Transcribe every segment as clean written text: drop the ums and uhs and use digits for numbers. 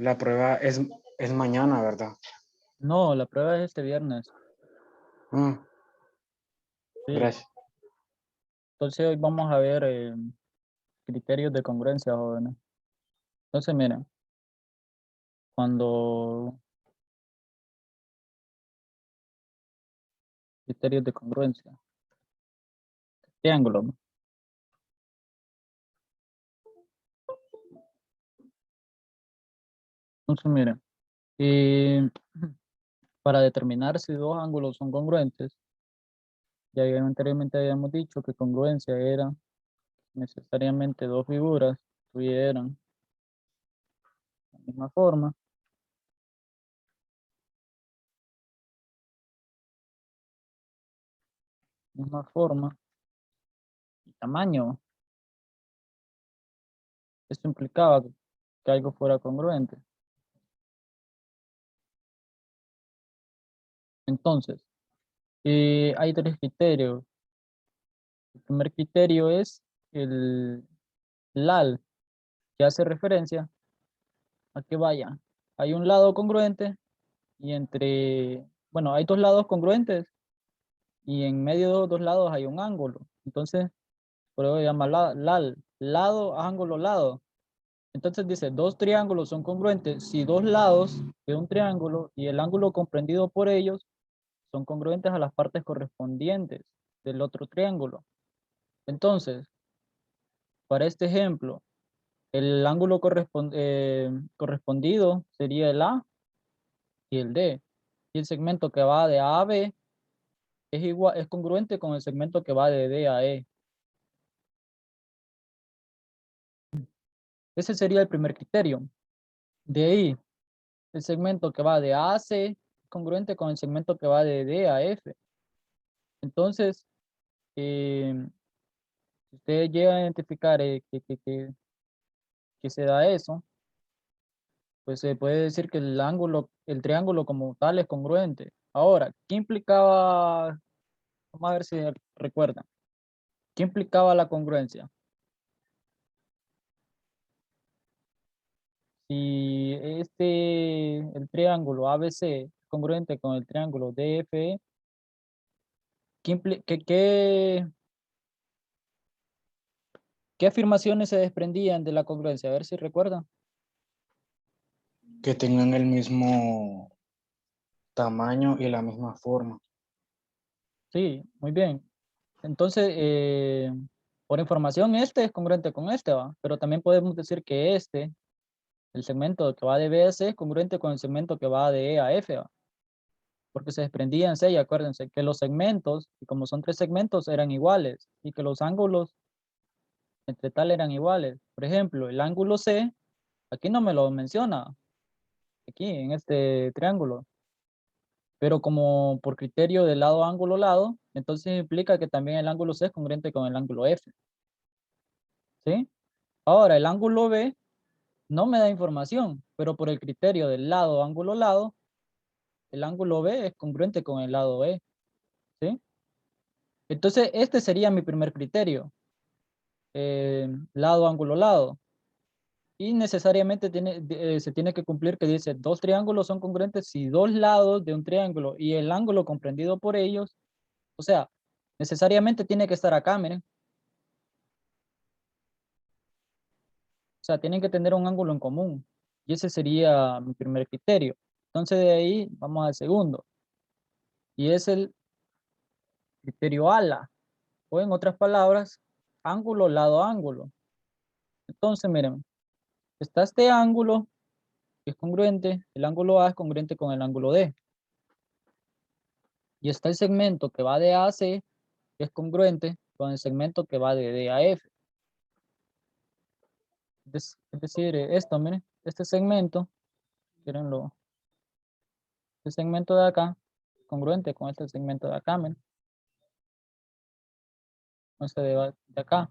La prueba es mañana, ¿verdad? No, la prueba es este viernes. Mm, Sí. gracias. Entonces hoy vamos a ver criterios de congruencia, jóvenes. Entonces, miren, cuando criterios de congruencia, triángulo, ¿no? Entonces, miren, eh, para determinar si dos ángulos son congruentes, ya anteriormente habíamos dicho que congruencia era necesariamente dos figuras tuvieran la misma forma y tamaño. Esto implicaba que algo fuera congruente. Entonces, hay tres criterios. El primer criterio es el LAL, que hace referencia a que vaya. Hay un lado congruente y bueno, hay dos lados congruentes y en medio de los dos lados hay un ángulo. Entonces, por eso se llama LAL, lado, ángulo, lado. Entonces dice, dos triángulos son congruentes si dos lados de un triángulo y el ángulo comprendido por ellos son congruentes a las partes correspondientes del otro triángulo. Entonces, para este ejemplo, el ángulo correspondido sería el A y el D. Y el segmento que va de A a B es congruente con el segmento que va de D a E. Ese sería el primer criterio. De ahí, el segmento que va de A a C es congruente con el segmento que va de D a F. Entonces, si ustedes llegan a identificar que se da eso, pues se puede decir que el triángulo como tal es congruente. Ahora, ¿qué implicaba? Vamos a ver si recuerdan. ¿Qué implicaba la congruencia? Si el triángulo ABC es congruente con el triángulo DFE, ¿qué afirmaciones se desprendían de la congruencia? A ver si recuerdan. Que tengan el mismo tamaño y la misma forma. Sí, muy bien. Entonces, por información, este es congruente con este, ¿va? Pero también podemos decir que el segmento que va de B a C es congruente con el segmento que va de E a F, ¿va? Porque se desprendían C, y acuérdense que los segmentos, y como son tres segmentos, eran iguales, y que los ángulos entre tal eran iguales. Por ejemplo, el ángulo C, aquí no me lo menciona, aquí en este triángulo, pero como por criterio de lado, ángulo, lado, entonces implica que también el ángulo C es congruente con el ángulo F, ¿sí? Ahora, el ángulo B no me da información, pero por el criterio del lado, ángulo, lado, el ángulo B es congruente con el lado E, ¿sí? Entonces, este sería mi primer criterio, lado, ángulo, lado. Y necesariamente se tiene que cumplir que dice, dos triángulos son congruentes si dos lados de un triángulo y el ángulo comprendido por ellos, o sea, necesariamente tiene que estar acá, miren. O sea, tienen que tener un ángulo en común. Y ese sería mi primer criterio. Entonces de ahí vamos al segundo. Y es el criterio ala. O en otras palabras, ángulo, lado, ángulo. Entonces, miren, está este ángulo que es congruente. El ángulo A es congruente con el ángulo D. Y está el segmento que va de A a C, que es congruente con el segmento que va de D a F. Es decir, esto, miren, este segmento, mírenlo, este segmento de acá, congruente con este segmento de acá, miren, con este de acá.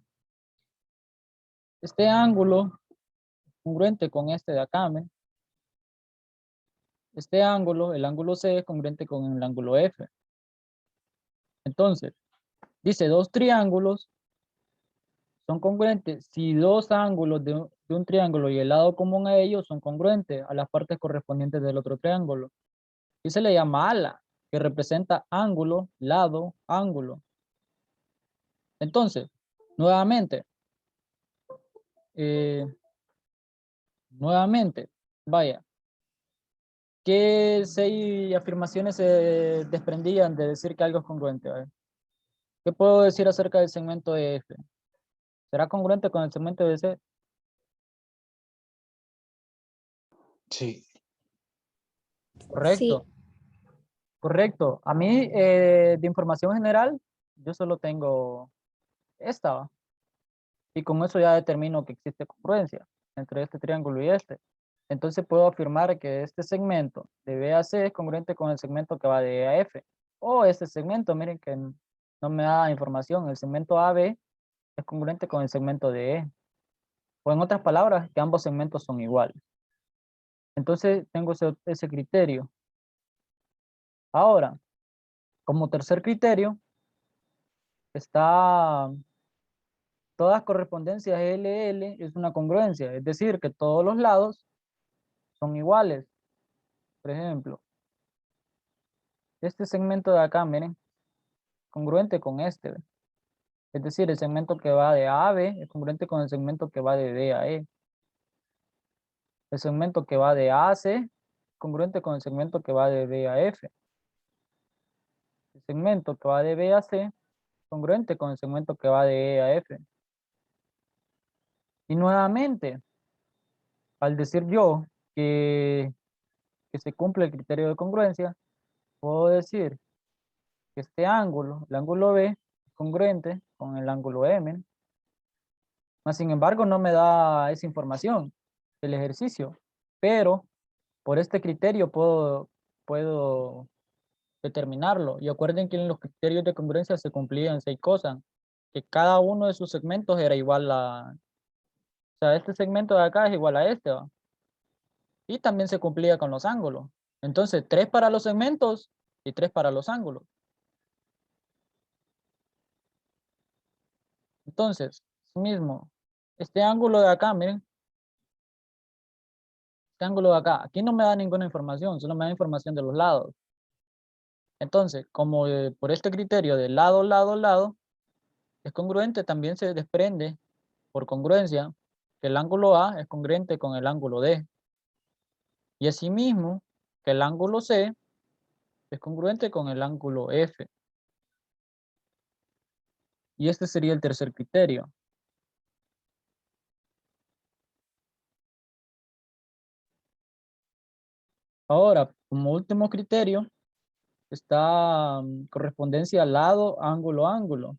Este ángulo, congruente con este de acá, miren. Este ángulo, el ángulo C, es congruente con el ángulo F. Entonces, dice dos triángulos son congruentes si dos ángulos de un triángulo y el lado común a ellos son congruentes a las partes correspondientes del otro triángulo. Y se le llama ala, que representa ángulo, lado, ángulo. Entonces, nuevamente, eh, vaya, ¿qué seis afirmaciones se desprendían de decir que algo es congruente? A ver, ¿qué puedo decir acerca del segmento de F? ¿Será congruente con el segmento de C? Sí. Correcto, Sí, correcto. A mí, de información general, yo solo tengo esta, ¿va? Y con eso ya determino que existe congruencia entre este triángulo y este. Entonces puedo afirmar que este segmento de B a C es congruente con el segmento que va de E a F. O este segmento, miren que no me da información, el segmento AB es congruente con el segmento de E. O en otras palabras, que ambos segmentos son iguales. Entonces tengo ese criterio. Ahora, como tercer criterio, está todas correspondencias LL es una congruencia, es decir, que todos los lados son iguales. Por ejemplo, este segmento de acá, miren, congruente con este. ¿Ve? Es decir, el segmento que va de A a B es congruente con el segmento que va de D a E. El segmento que va de A a C es congruente con el segmento que va de D a F. El segmento que va de B a C es congruente con el segmento que va de E a F. Y nuevamente, al decir yo que se cumple el criterio de congruencia, puedo decir que este ángulo, el ángulo B, es congruente con el ángulo M. Mas, sin embargo, no me da esa información el ejercicio, pero por este criterio puedo determinarlo. Y acuerden que en los criterios de congruencia se cumplían 6 cosas, que cada uno de sus segmentos era igual a, o sea, este segmento de acá es igual a este, ¿va? Y también se cumplía con los ángulos. Entonces, 3 para los segmentos y 3 para los ángulos. Entonces, mismo, este ángulo de acá, miren, este ángulo de acá, aquí no me da ninguna información, solo me da información de los lados. Entonces, como por este criterio de lado, lado, lado, es congruente, también se desprende por congruencia que el ángulo A es congruente con el ángulo D. Y asimismo, que el ángulo C es congruente con el ángulo F. Y este sería el tercer criterio. Ahora, como último criterio, está correspondencia lado, ángulo, ángulo.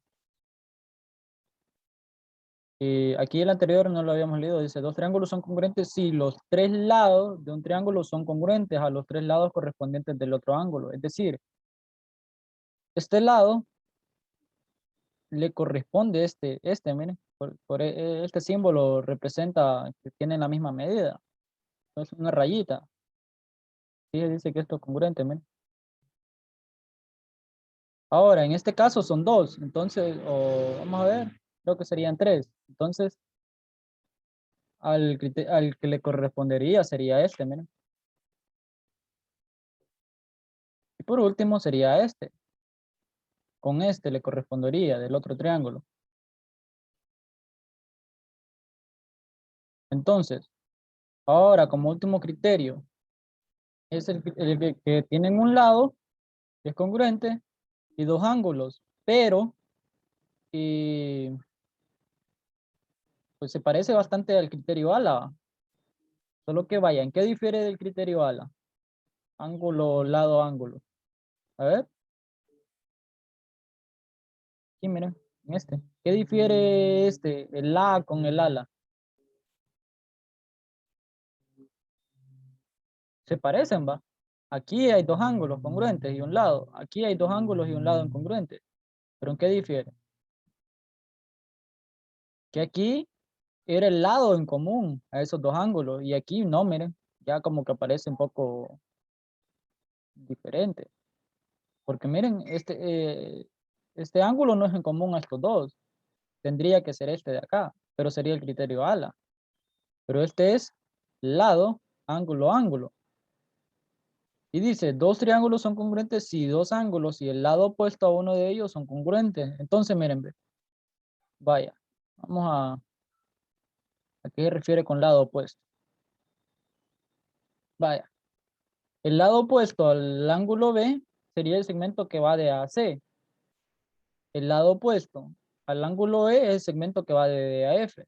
Aquí el anterior no lo habíamos leído, dice, dos triángulos son congruentes si los tres lados de un triángulo son congruentes a los tres lados correspondientes del otro ángulo. Es decir, este lado le corresponde miren, este símbolo representa que tienen la misma medida. Es una rayita. Sí, dice que esto es congruente, miren. Ahora, en este caso son dos, entonces, vamos a ver, creo que serían tres. Entonces, al que le correspondería sería este, miren. Y por último sería este. Con este le correspondería del otro triángulo. Entonces, ahora como último criterio, es el que tienen un lado que es congruente y dos ángulos, pero pues se parece bastante al criterio ala. Solo que vaya, ¿en qué difiere del criterio ala? Ángulo, lado, ángulo. A ver, aquí miren, en este. ¿Qué difiere el la con el ala? Se parecen, ¿va? Aquí hay dos ángulos congruentes y un lado. Aquí hay dos ángulos y un lado incongruente. ¿Pero en qué difiere? Que aquí era el lado en común a esos dos ángulos y aquí no, miren, ya como que aparece un poco diferente. Porque miren, este ángulo no es en común a estos dos. tendría que ser este de acá, pero sería el criterio ala. Pero este es lado, ángulo, ángulo. Y dice, dos triángulos son congruentes si dos ángulos y el lado opuesto a uno de ellos son congruentes. Entonces, miren, ve, vaya, vamos ¿a qué se refiere con lado opuesto? Vaya, el lado opuesto al ángulo B sería el segmento que va de A a C. El lado opuesto al ángulo E es el segmento que va de D a F,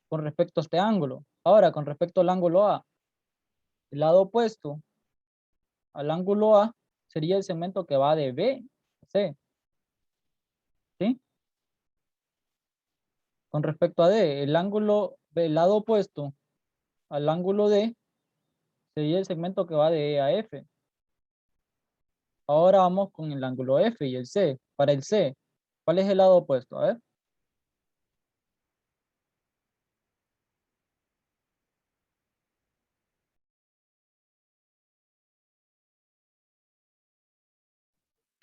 con respecto a este ángulo. Ahora, con respecto al ángulo A, el lado opuesto al ángulo A sería el segmento que va de B a C. ¿Sí? Con respecto a D, el lado opuesto al ángulo D sería el segmento que va de E a F. Ahora vamos con el ángulo F y el C. Para el C, ¿cuál es el lado opuesto? A ver.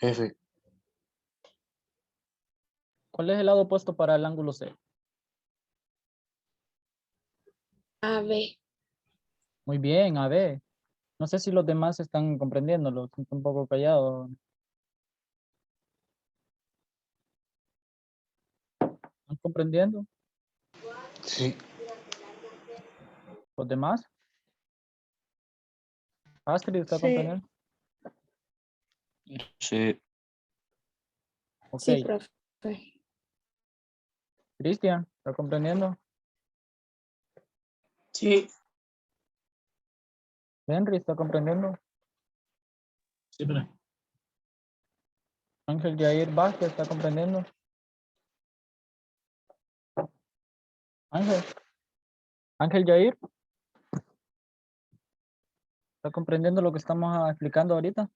F. ¿Cuál es el lado opuesto para el ángulo C? AB. Muy bien, AB. No sé si los demás están comprendiéndolo, están un poco callados. ¿Están comprendiendo Sí. los demás? Astrid, ¿está Sí, comprendiendo? Sí. Ok. sí, profe. Cristian, ¿está comprendiendo? Sí, Henry, ¿está comprendiendo? sí, pero Ángel Jair Vázquez, ¿está comprendiendo? Ángel. Ángel Jair, ¿está comprendiendo lo que estamos explicando ahorita?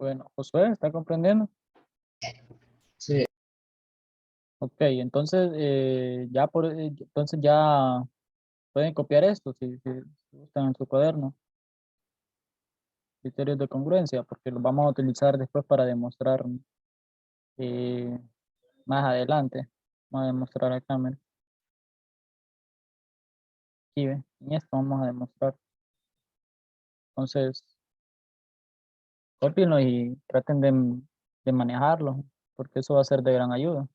Bueno, Josué, ¿está comprendiendo? sí. Ok, entonces entonces ya pueden copiar esto si gustan en su cuaderno. Criterios de congruencia, porque los vamos a utilizar después para demostrar eh, más adelante. Vamos a demostrar acá, miren. Aquí, ¿ve? En esto vamos a demostrar. Entonces, cópienlo y traten de manejarlo, porque eso va a ser de gran ayuda.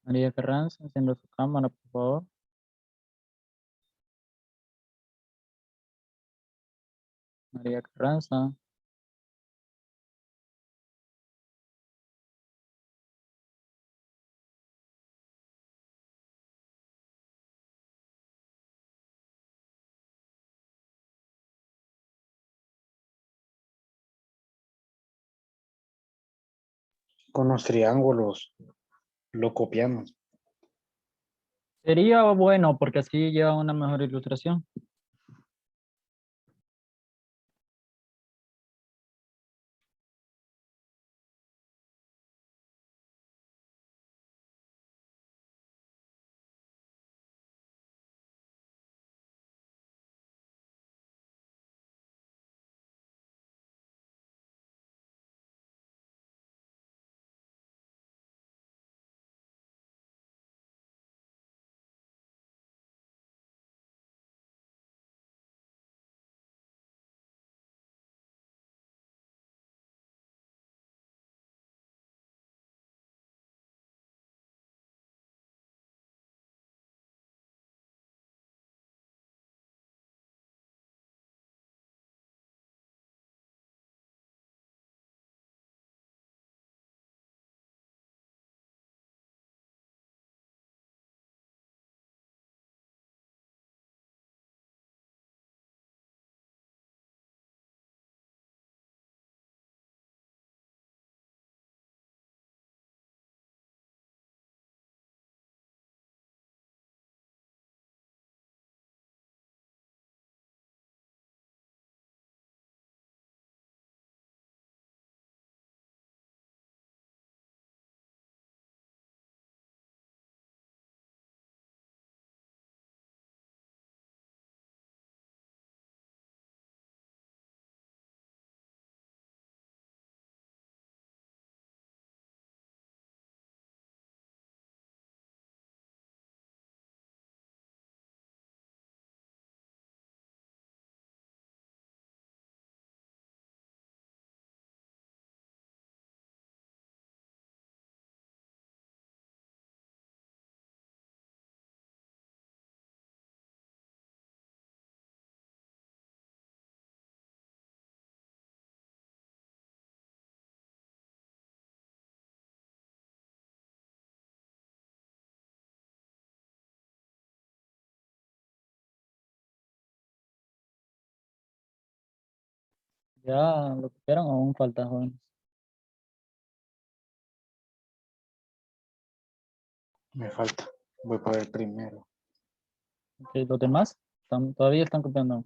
María Carranza, encienda su cámara, por favor. María Carranza. Con los triángulos lo copiamos. Sería bueno porque así lleva una mejor ilustración. Ya lo copiaron o aún falta, jóvenes. Me falta. Voy para el primero. Ok, los demás todavía están copiando.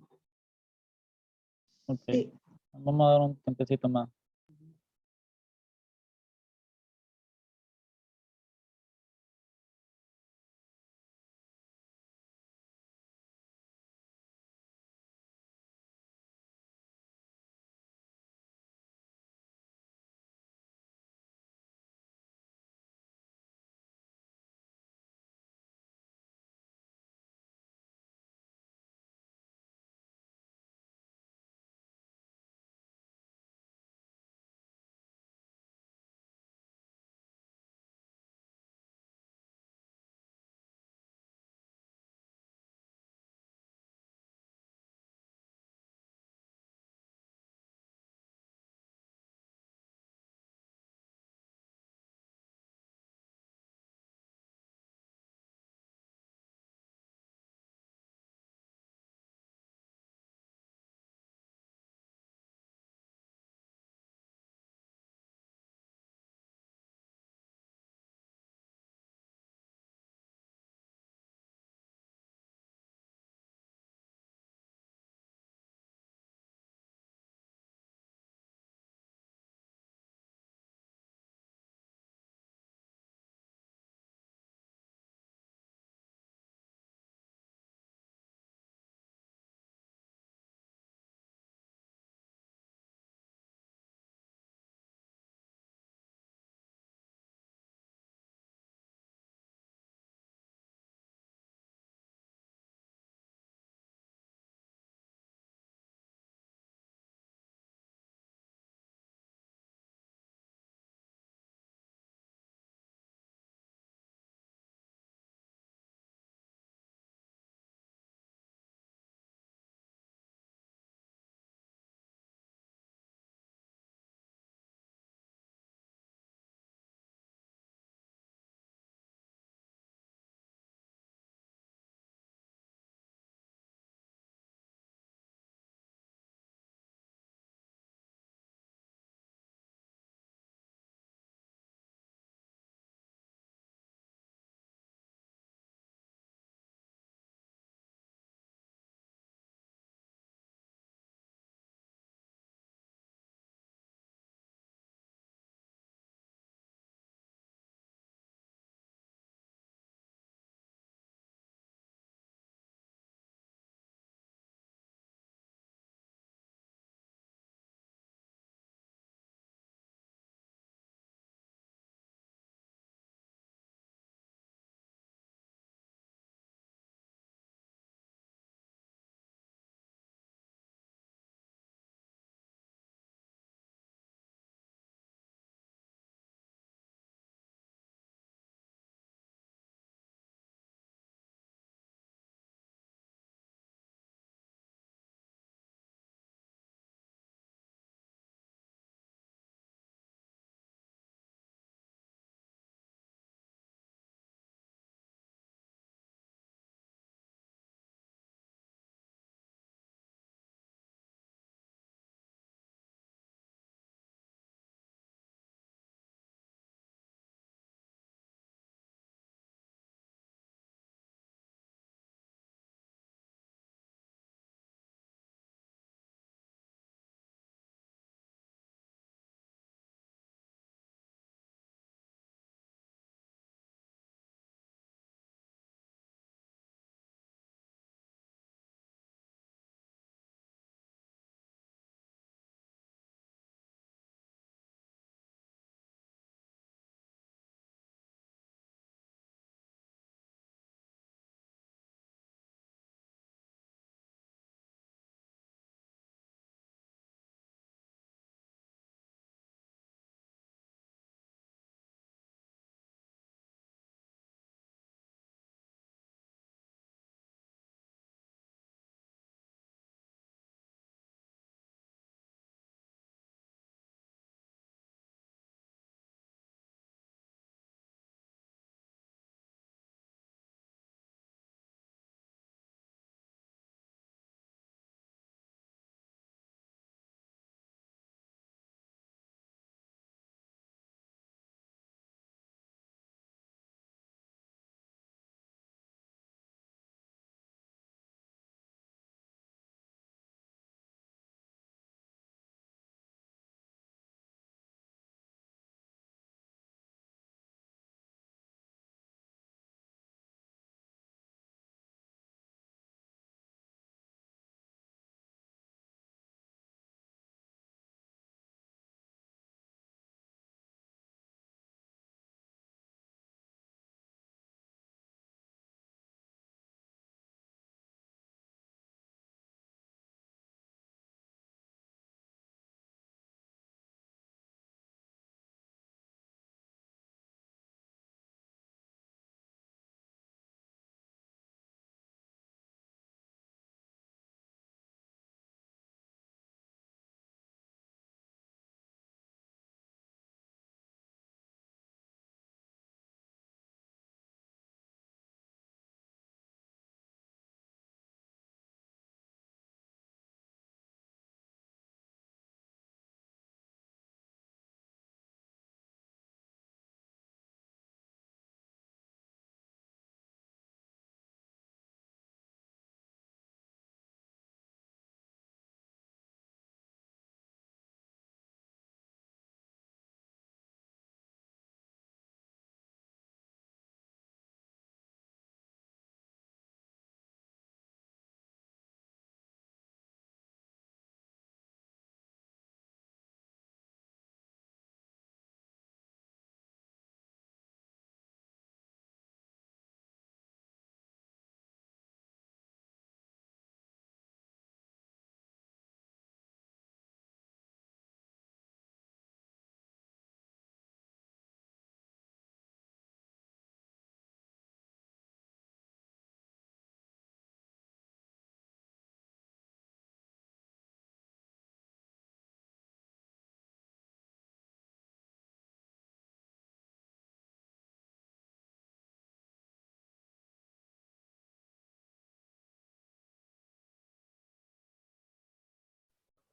Ok, Sí. vamos a dar un tiempecito más.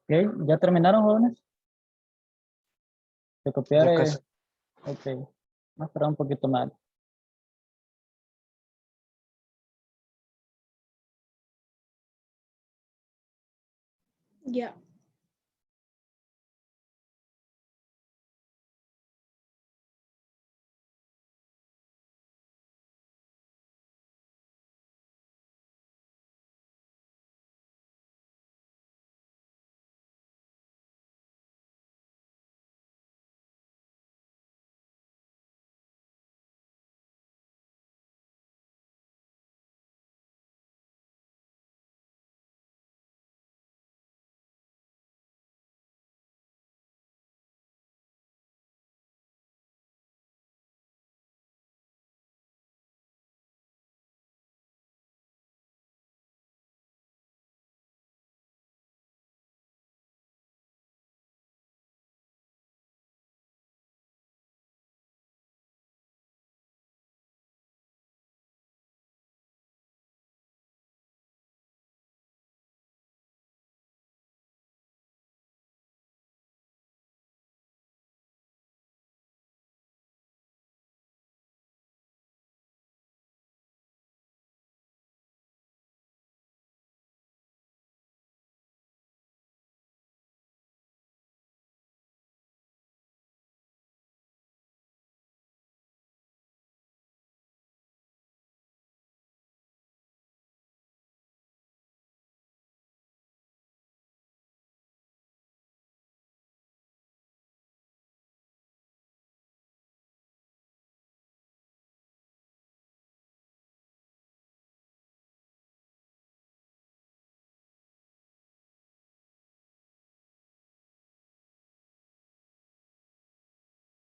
Ok, ¿ya terminaron, jóvenes? De copiar, Ya casi. ok. Vamos a esperar un poquito más. Ya.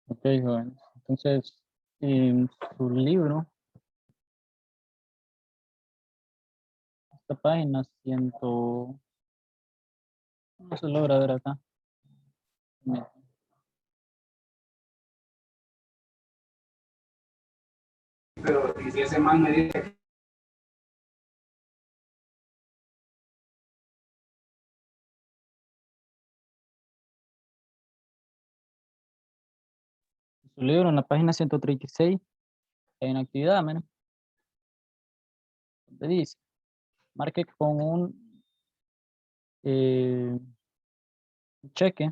Ok, jóvenes. Entonces, en su libro, esta página 100, no se logra ver acá. Pero y si ese man me dice En su libro, en la página 136, hay una actividad, miren, donde dice, marque con un cheque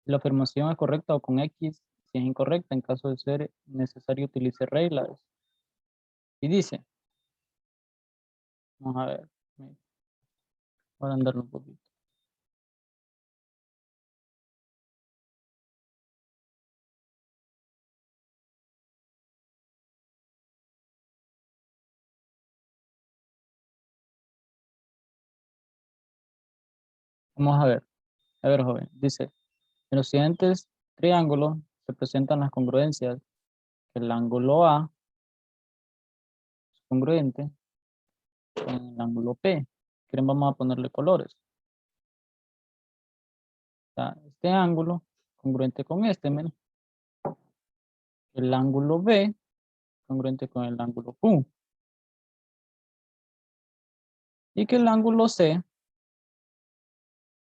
si la afirmación es correcta o con X si es incorrecta. En caso de ser necesario, utilice reglas. Y dice, vamos a ver, voy a andarlo un poquito. Vamos a ver, joven, dice, en los siguientes triángulos se presentan las congruencias. El ángulo A es congruente con el ángulo P. Quieren, vamos a ponerle colores. Este ángulo congruente con este, miren. El ángulo B congruente con el ángulo Q. Y que el ángulo C,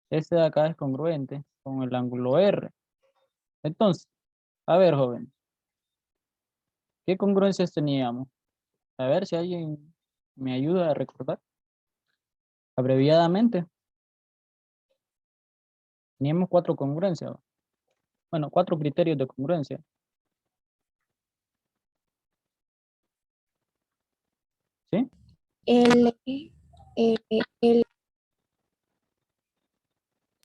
este de acá es congruente con el ángulo R. Entonces, a ver, joven, ¿qué congruencias teníamos? A ver si alguien me ayuda a recordar. Abreviadamente, teníamos 4 congruencias. Bueno, 4 criterios de congruencia. ¿Sí? L, L,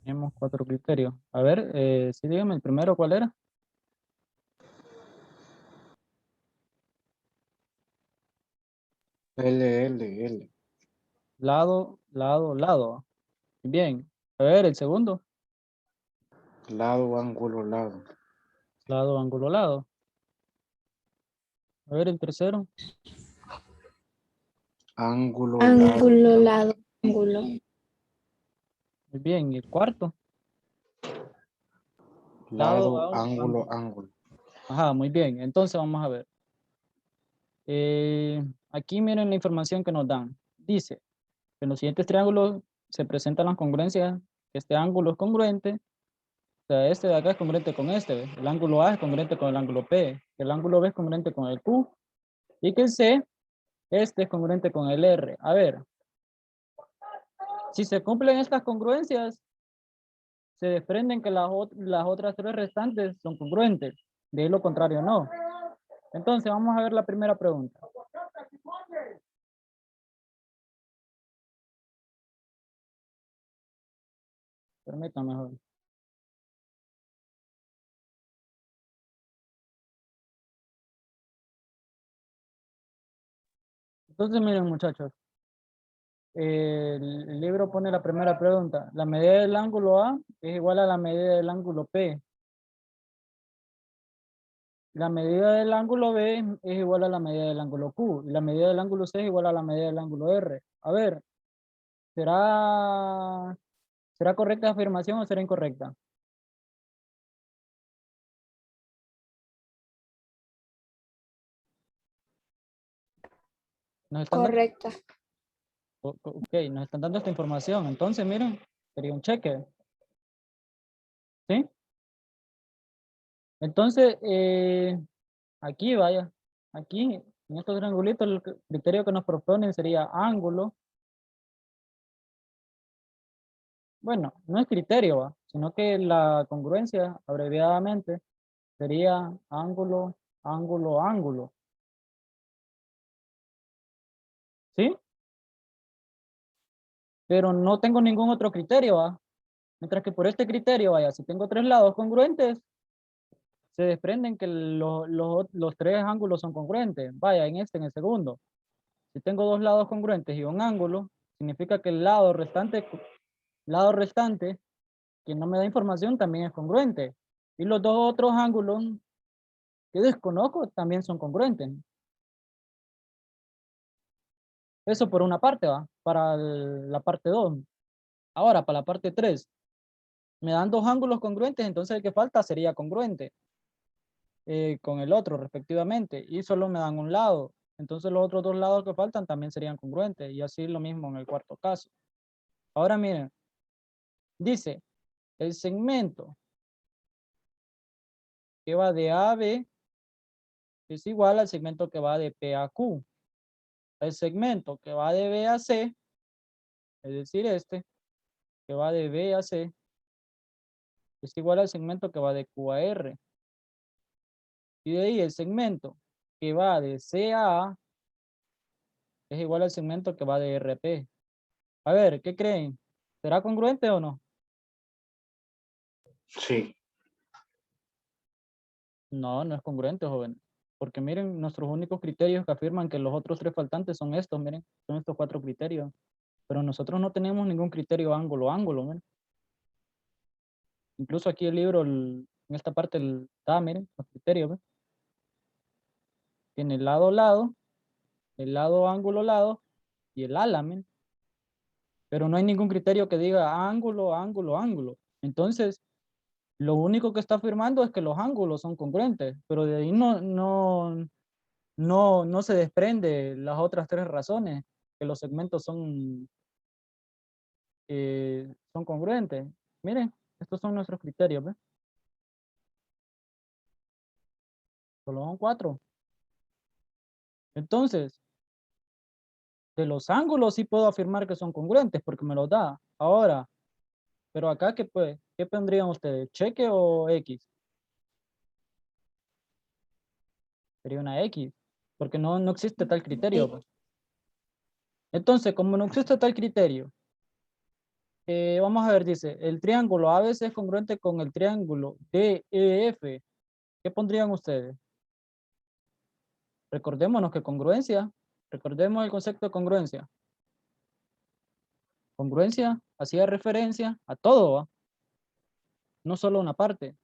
Tenemos 4 criterios. A ver, sí, dígame el primero, ¿cuál era? L. Lado, lado, lado. Bien. A ver, el segundo. Lado, ángulo, lado. Lado, ángulo, lado. A ver, el tercero. Ángulo, lado. ángulo, lado, ángulo. Muy bien. Y el cuarto. Lado, Lado, ángulo, ángulo. ángulo. Ajá, muy bien. Entonces vamos a ver. Aquí miren la información que nos dan. Dice, en los siguientes triángulos se presentan las congruencias que este ángulo es congruente, o sea, este de acá es congruente con este, ¿ve? El ángulo A es congruente con el ángulo P, que el ángulo B es congruente con el Q, y que el C, este es congruente con el R. A ver, si se cumplen estas congruencias, se desprenden que las otras tres restantes son congruentes. De ahí lo contrario, no. Entonces, vamos a ver la primera pregunta. Permítame, joven. Entonces, miren, muchachos. El libro pone la primera pregunta. La medida del ángulo A es igual a la medida del ángulo P. La medida del ángulo B es igual a la medida del ángulo Q. Y la medida del ángulo C es igual a la medida del ángulo R. A ver, ¿será correcta la afirmación o será incorrecta? Nos están dando, Correcta. ok, nos están dando esta información. Entonces, miren, sería un cheque. ¿Sí? Entonces, aquí vaya. Aquí, en estos triangulitos, el criterio que nos proponen sería ángulo. Bueno, no es criterio, ¿va? Sino que la congruencia, abreviadamente, sería ángulo, ángulo, ángulo. ¿Sí? Pero no tengo ningún otro criterio, ¿va? Mientras que por este criterio, vaya, si tengo tres lados congruentes, se desprenden que los tres ángulos son congruentes. Vaya, en el segundo. Si tengo dos lados congruentes y un ángulo, significa que el lado restante, que no me da información, también es congruente. Y los dos otros ángulos que desconozco también son congruentes. Eso por una parte, ¿va? Para la parte 2. Ahora, para la parte 3. Me dan dos ángulos congruentes, entonces el que falta sería congruente con el otro, respectivamente. Y solo me dan un lado. Entonces los otros dos lados que faltan también serían congruentes. Y así lo mismo en el cuarto caso. Ahora miren. Dice, el segmento que va de A a B es igual al segmento que va de P a Q. El segmento que va de B a C, es decir, este, que va de B a C, es igual al segmento que va de Q a R. Y de ahí el segmento que va de C a A es igual al segmento que va de R a P. A ver, ¿qué creen? ¿Será congruente o no? Sí. No, no es congruente, joven. Porque miren, nuestros únicos criterios que afirman que los otros tres faltantes son estos, miren, son estos cuatro criterios. Pero nosotros no tenemos ningún criterio ángulo, miren. Incluso aquí el libro, en esta parte, miren, los criterios, ¿ven? Tiene el lado, el lado, ángulo, y el ala, miren. Pero no hay ningún criterio que diga ángulo. Entonces, lo único que está afirmando es que los ángulos son congruentes, pero de ahí no se desprende las otras tres razones, que los segmentos son congruentes. Miren, estos son nuestros criterios, ¿ves? Solo son cuatro. Entonces, de los ángulos sí puedo afirmar que son congruentes porque me los da. Ahora, pero acá, ¿qué pondrían ustedes? ¿Cheque o X? Sería una X, porque no existe tal criterio, pues. Entonces, como no existe tal criterio, vamos a ver, dice, el triángulo ABC es congruente con el triángulo DEF. ¿Qué pondrían ustedes? Recordémonos que recordemos el concepto de congruencia. Congruencia hacía referencia a todo, ¿va? No solo a una parte.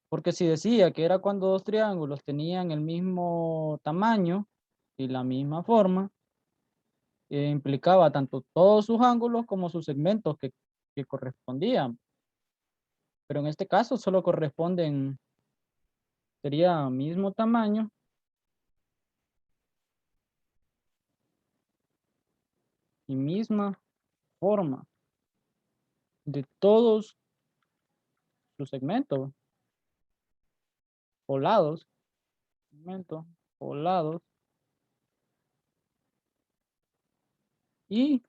Porque si decía que era cuando dos triángulos tenían el mismo tamaño y la misma forma, implicaba tanto todos sus ángulos como sus segmentos que correspondían. Pero en este caso solo corresponden, sería mismo tamaño y misma forma. de todos sus segmentos o lados, segmentos o lados, y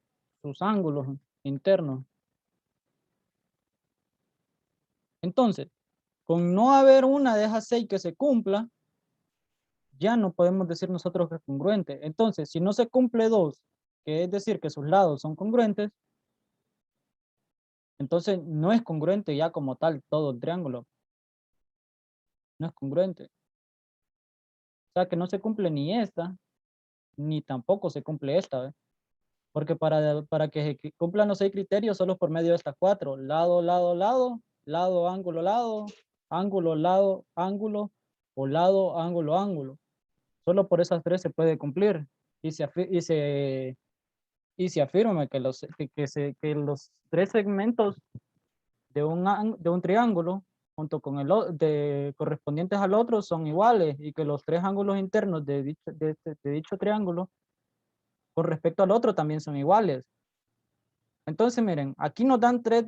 sus ángulos internos. Entonces, con no haber una de esas 6 que se cumpla, ya no podemos decir nosotros que es congruente. Entonces, si no se cumple 2, que es decir que sus lados son congruentes, entonces no es congruente ya como tal todo el triángulo. No es congruente. O sea que no se cumple ni esta, ni tampoco se cumple esta, ¿ves? Porque para que se cumplan los 6 criterios solo por medio de estas 4. Lado, lado, lado, lado, ángulo, lado, ángulo, o lado, ángulo, ángulo. Solo por esas 3 se puede cumplir. Y se afirma que los 3 segmentos de un triángulo junto con correspondientes al otro son iguales y que los 3 ángulos internos de dicho triángulo con respecto al otro también son iguales. Entonces, miren, aquí nos dan tres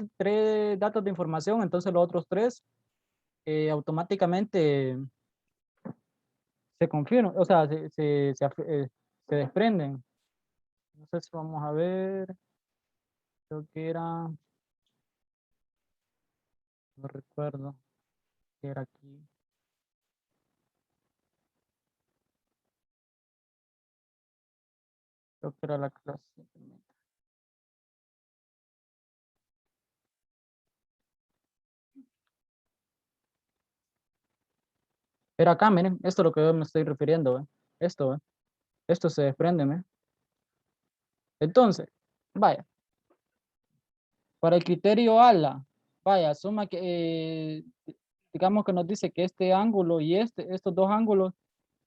datos de información, entonces los otros 3 automáticamente se confirman, o sea, se desprenden. No sé si vamos a ver, creo que era, no recuerdo, que era aquí. Creo que era la clase. Era acá, miren, esto es lo que yo me estoy refiriendo, ¿eh? Esto se desprende, ¿eh? Entonces, vaya, para el criterio ALA, vaya, suma que, digamos que nos dice que este ángulo y estos 2 ángulos,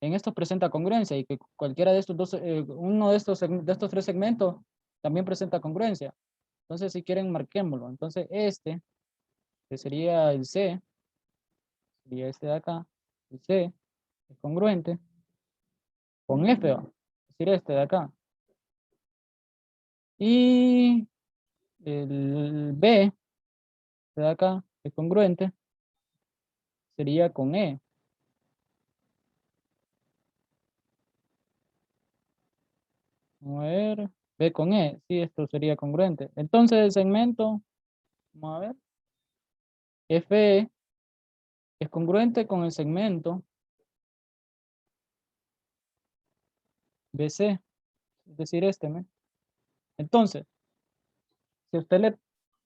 en estos presenta congruencia y que cualquiera de estos 2, uno de estos 3 segmentos también presenta congruencia. Entonces, si quieren, marquémoslo. Entonces, que sería el C, sería este de acá, el C, es congruente con F, ¿va? Es decir, este de acá. Y el B de acá es congruente, sería con E. Vamos a ver, B con E, sí, esto sería congruente. Entonces el segmento, vamos a ver, FE es congruente con el segmento BC, es decir, ¿me? Entonces, si usted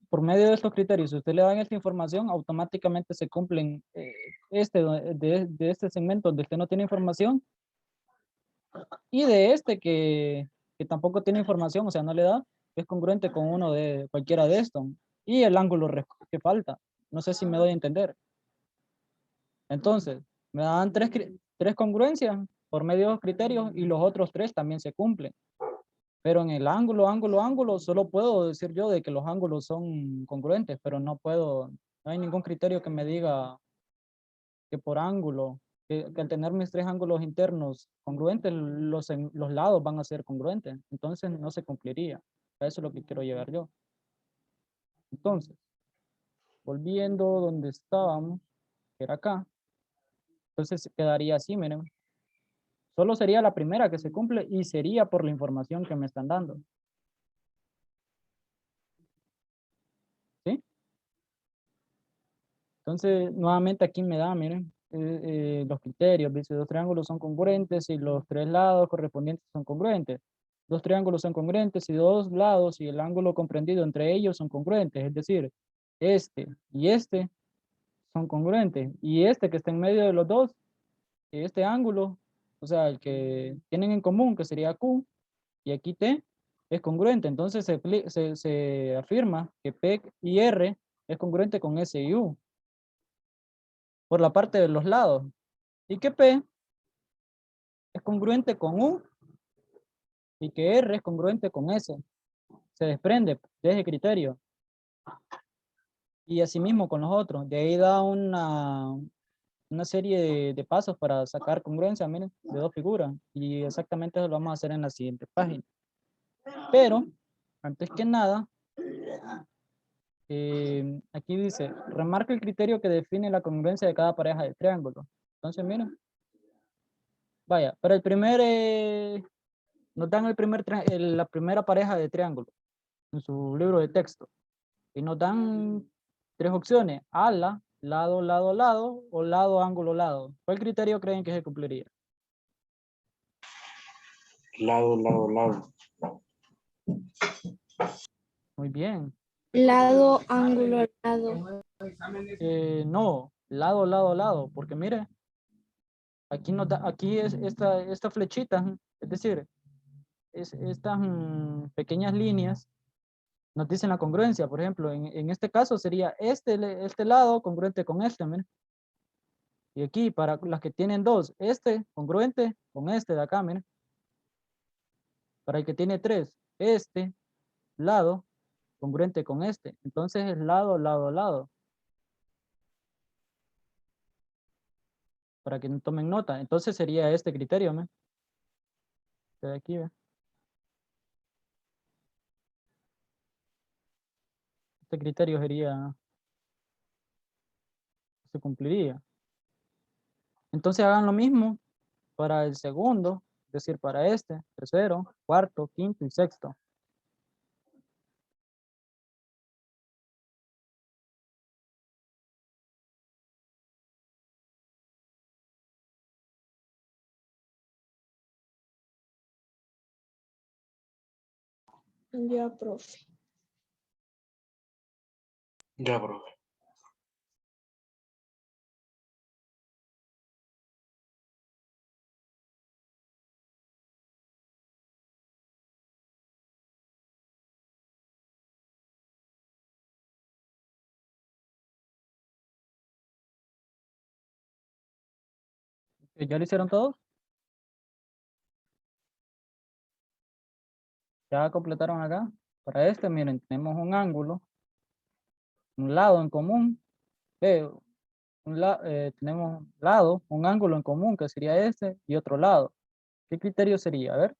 por medio de estos criterios, si usted le dan esta información, automáticamente se cumplen de este segmento donde usted no tiene información y de este que tampoco tiene información, o sea, no le da, es congruente con uno de cualquiera de estos. Y el ángulo que falta. No sé si me doy a entender. Entonces, me dan tres congruencias por medio de los criterios y los otros 3 también se cumplen. Pero en el ángulo, solo puedo decir yo de que los ángulos son congruentes, pero no hay ningún criterio que me diga que por ángulo, que al tener mis 3 ángulos internos congruentes, los lados van a ser congruentes. Entonces no se cumpliría. A eso es lo que quiero llegar yo. Entonces, volviendo donde estábamos, que era acá, entonces quedaría así, miren. Solo sería la primera que se cumple y sería por la información que me están dando. ¿Sí? Entonces, nuevamente aquí me da, miren, los criterios. Dice, 2 triángulos son congruentes y los 3 lados correspondientes son congruentes. 2 triángulos son congruentes y 2 lados y el ángulo comprendido entre ellos son congruentes. Es decir, este y este son congruentes. Y este que está en medio de los dos, este ángulo, o sea, el que tienen en común, que sería Q, y aquí T, es congruente. Entonces se afirma que P y R es congruente con S y U por la parte de los lados. Y que P es congruente con U y que R es congruente con S. Se desprende de ese criterio. Y asimismo con los otros. De ahí da una serie de pasos para sacar congruencia, miren, de 2 figuras. Y exactamente eso lo vamos a hacer en la siguiente página. Pero, antes que nada, aquí dice, remarca el criterio que define la congruencia de cada pareja de triángulo. Entonces, miren. Vaya, para el primer, nos dan la primera pareja de triángulo en su libro de texto. Y nos dan 3 opciones, ala, lado, lado, lado, o lado, ángulo, lado. ¿Cuál criterio creen que se cumpliría? Lado, lado, lado. Muy bien. Lado, ángulo, lado. No, lado, lado, lado, porque mire, aquí aquí es esta flechita, es decir, estas pequeñas líneas nos dicen la congruencia. Por ejemplo, en este caso sería este lado congruente con este, mire. Y aquí, para las que tienen 2, este congruente con este de acá, mire. Para el que tiene 3, este lado congruente con este. Entonces es lado, lado, lado. Para que no tomen nota. Entonces sería este criterio, ¿me? De aquí, ¿ve? Este criterio se cumpliría. Entonces hagan lo mismo para el segundo, es decir, para este, tercero, cuarto, quinto y sexto. Ya, profe. Ya, profe. ¿Ya lo hicieron todos? ¿Ya completaron acá? Para este, miren, tenemos un ángulo, un lado en común, tenemos un lado, un ángulo en común que sería este y otro lado. ¿Qué criterio sería? A ver.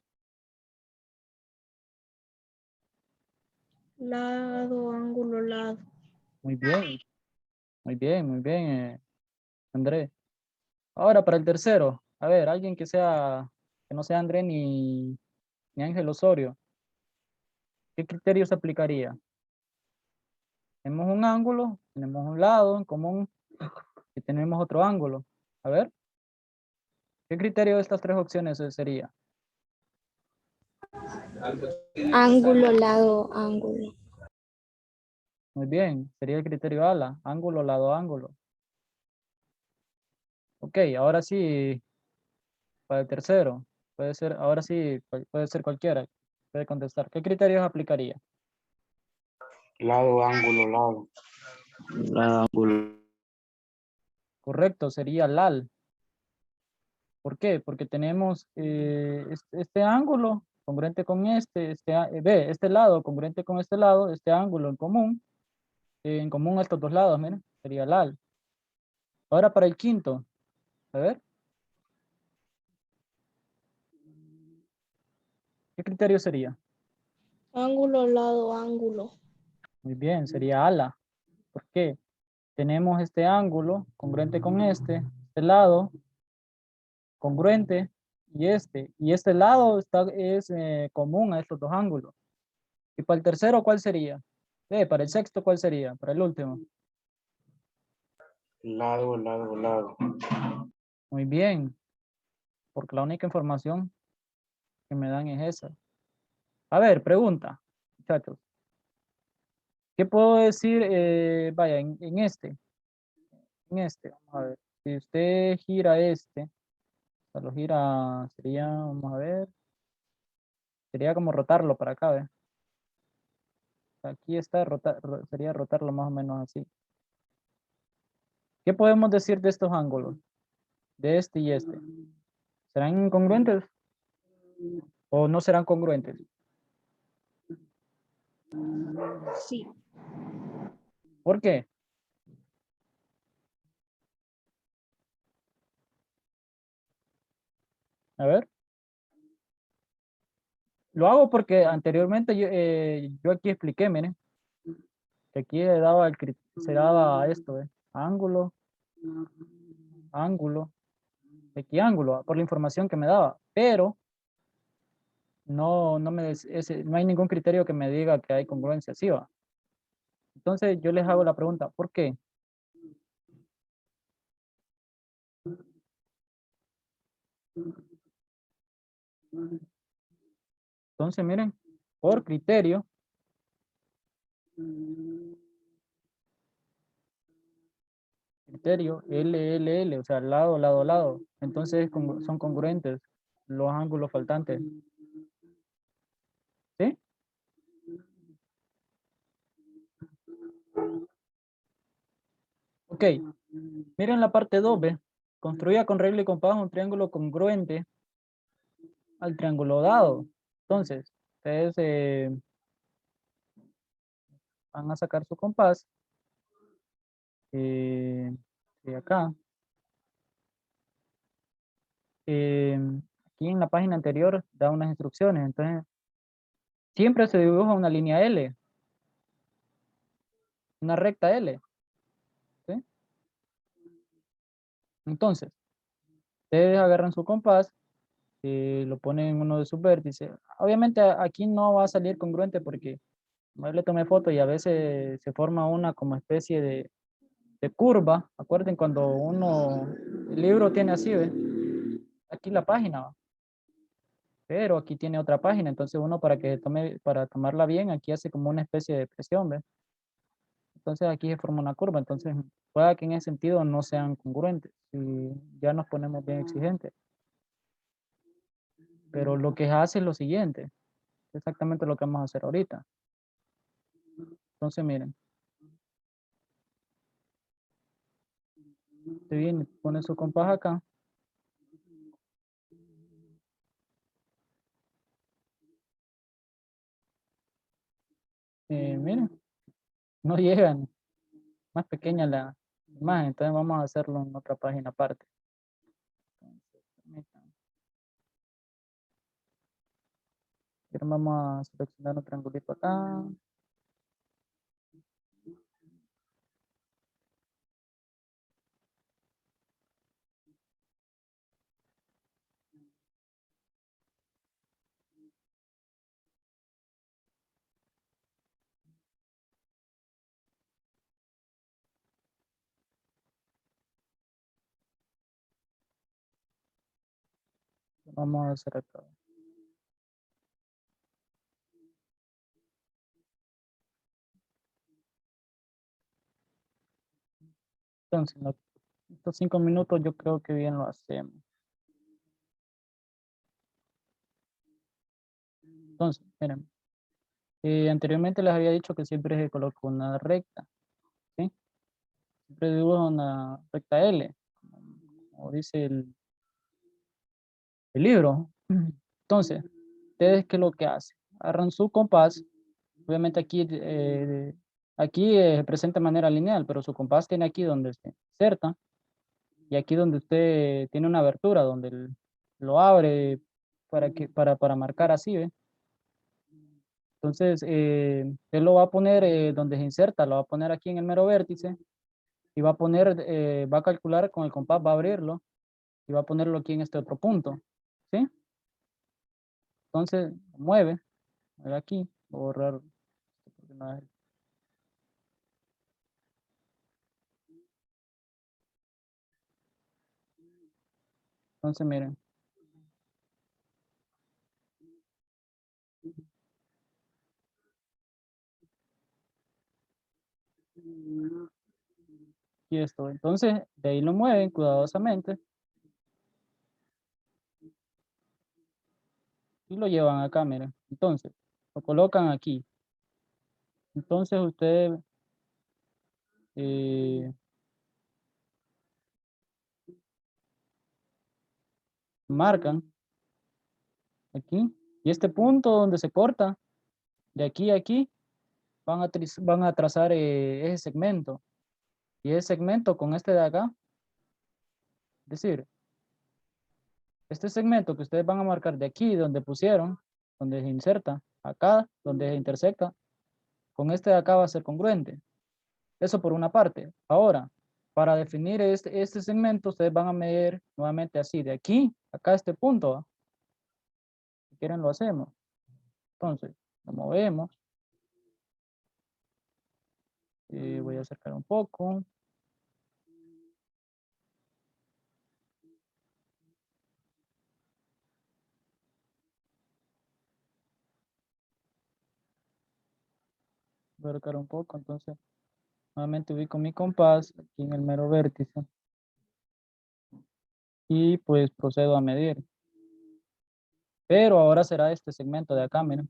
Lado, ángulo, lado. Muy bien, muy bien, muy bien, André. Ahora para el tercero, a ver, alguien que no sea André ni Ángel Osorio. ¿Qué criterio se aplicaría? Tenemos un ángulo, tenemos un lado en común y tenemos otro ángulo. A ver, ¿qué criterio de estas 3 opciones sería? Ángulo, lado, ángulo. Muy bien, sería el criterio ala, ángulo, lado, ángulo. Ok, ahora sí, para el tercero, puede ser, ahora sí, puede ser cualquiera, puede contestar. ¿Qué criterios aplicaría? Lado, ángulo, lado. Lado, ángulo. Correcto, sería LAL. ¿Por qué? Porque tenemos este ángulo congruente con este lado congruente con este lado, este ángulo en común estos dos lados, miren, sería LAL. Ahora para el quinto, a ver, ¿qué criterio sería? Ángulo, lado, ángulo. Muy bien, sería ALA. ¿Por qué? Tenemos este ángulo congruente con este lado congruente y este lado es común a estos dos ángulos. Y para el tercero, ¿cuál sería? Para el sexto, ¿cuál sería? Para el último. Lado, lado, lado. Muy bien, porque la única información que me dan es esa. A ver, pregunta, muchachos. ¿Qué puedo decir? Vaya, en este, vamos a ver. Si usted gira o sea, lo gira, sería, vamos a ver, sería como rotarlo para acá, ¿ve? Aquí está, sería rotarlo más o menos así. ¿Qué podemos decir de estos ángulos? De este y este. ¿Serán congruentes o no serán congruentes? Sí. ¿Por qué? A ver. Lo hago porque anteriormente yo aquí expliqué, miren, que aquí se daba esto, ángulo, ángulo, aquí ángulo, por la información que me daba, pero no hay ningún criterio que me diga que hay congruencia, ¿sí va? Entonces yo les hago la pregunta, ¿por qué? Entonces miren, por criterio, LLL, o sea, lado, lado, lado. Entonces son congruentes los ángulos faltantes. ¿Sí? Ok. Miren la parte 2, ¿ve? Construya con regla y compás un triángulo congruente al triángulo dado. Entonces, ustedes van a sacar su compás. De acá. Aquí en la página anterior da unas instrucciones. Entonces, siempre se dibuja una línea L. Una recta L. ¿Sí? Entonces, ustedes agarran su compás, lo ponen en uno de sus vértices. Obviamente aquí no va a salir congruente porque yo le tomé foto y a veces se forma una como especie de curva. Acuerden cuando el libro tiene así, ¿ve? Aquí la página, ¿va? Pero aquí tiene otra página, entonces uno para tomarla bien, aquí hace como una especie de presión, ¿ve? Entonces aquí se forma una curva, entonces pueda que en ese sentido no sean congruentes y ya nos ponemos bien exigentes. Pero lo que hace es lo siguiente, exactamente lo que vamos a hacer ahorita. Entonces miren, se viene, pone su compás acá. Miren, no llegan, más pequeña la imagen, entonces vamos a hacerlo en otra página aparte. Entonces, permítanme. Vamos a seleccionar un triangulito acá. Vamos a hacer acá. Entonces, estos 5 minutos yo creo que bien lo hacemos. Entonces, miren, anteriormente les había dicho que siempre se coloca una recta, ¿sí? Siempre dibujo una recta L, como dice el libro. Entonces, ustedes qué es lo que hacen, agarran su compás, obviamente aquí se presenta de manera lineal, pero su compás tiene aquí donde se inserta y aquí donde usted tiene una abertura donde lo abre para marcar así, ¿ve? Entonces, él lo va a poner donde se inserta, lo va a poner aquí en el mero vértice y va a calcular con el compás, va a abrirlo y va a ponerlo aquí en este otro punto, ¿sí? Entonces, mueve aquí, voy a borrar. Entonces, miren. Y esto, entonces, de ahí lo mueven cuidadosamente y lo llevan acá, miren. Entonces, lo colocan aquí. Entonces, ustedes marcan aquí y este punto donde se corta, de aquí a aquí, van a trazar ese segmento. Y ese segmento con este de acá, es decir, este segmento que ustedes van a marcar de aquí, donde pusieron, donde se inserta, acá, donde se intersecta, con este de acá va a ser congruente. Eso por una parte. Ahora, para definir este segmento, ustedes van a medir nuevamente así, de aquí, acá a este punto. ¿Va? Si quieren lo hacemos. Entonces, lo movemos. Voy a acercar un poco. Voy a acercar un poco, entonces, nuevamente ubico mi compás aquí en el mero vértice. Y pues procedo a medir. Pero ahora será este segmento de acá, miren.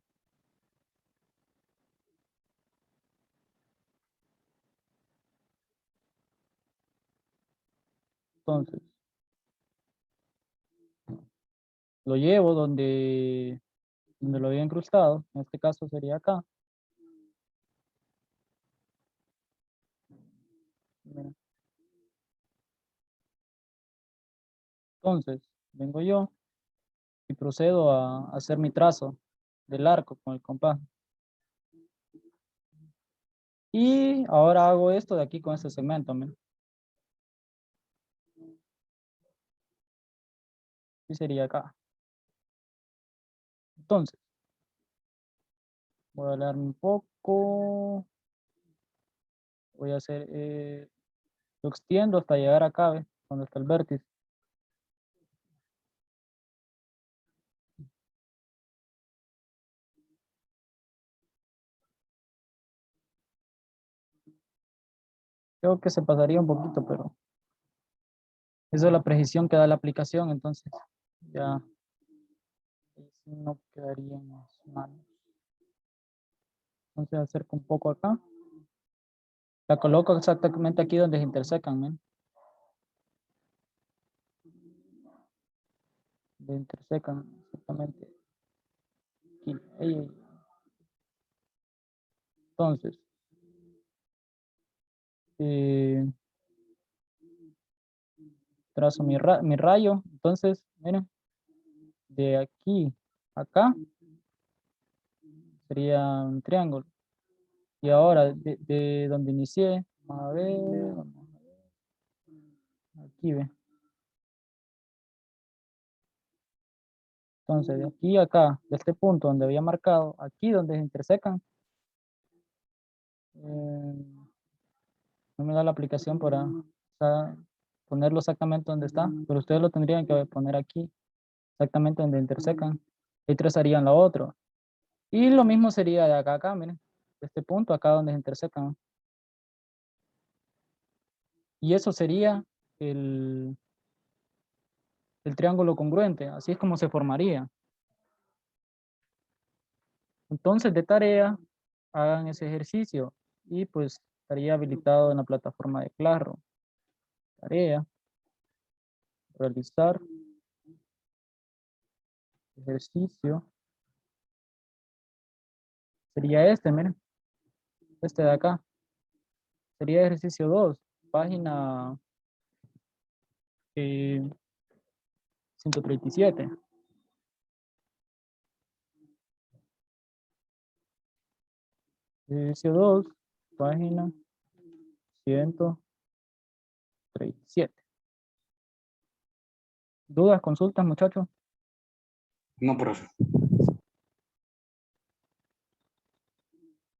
Entonces, lo llevo donde lo había incrustado. En este caso sería acá. Miren. Entonces, vengo yo y procedo a hacer mi trazo del arco con el compás. Y ahora hago esto de aquí con este segmento, miren. Y sería acá. Entonces, voy a alejarme un poco. Voy a hacer, lo extiendo hasta llegar acá, ¿ve? Donde está el vértice. Creo que se pasaría un poquito, pero eso es la precisión que da la aplicación, entonces ya no quedaría en las manos. Entonces acerco un poco acá. La coloco exactamente aquí donde se intersecan, ¿ven? Donde intersecan exactamente aquí. Ahí, ahí. Entonces, trazo mi rayo. Entonces, miren, de aquí a acá sería un triángulo. Y ahora, de donde inicié, vamos a ver, aquí ve. Entonces, de aquí a acá, de este punto donde había marcado, aquí donde se intersecan, no me da la aplicación para ponerlo exactamente donde está, pero ustedes lo tendrían que poner aquí, exactamente donde intersecan, y trazarían la otra. Y lo mismo sería de acá a acá, miren, de este punto acá donde se intersecan. Y eso sería el triángulo congruente, así es como se formaría. Entonces, de tarea, hagan ese ejercicio y pues estaría habilitado en la plataforma de Classroom. Tarea, realizar, ejercicio. Sería este, miren, este de acá. Sería ejercicio 2, página 137. Ejercicio 2, página 137. ¿Dudas, consultas, muchachos? No, profe.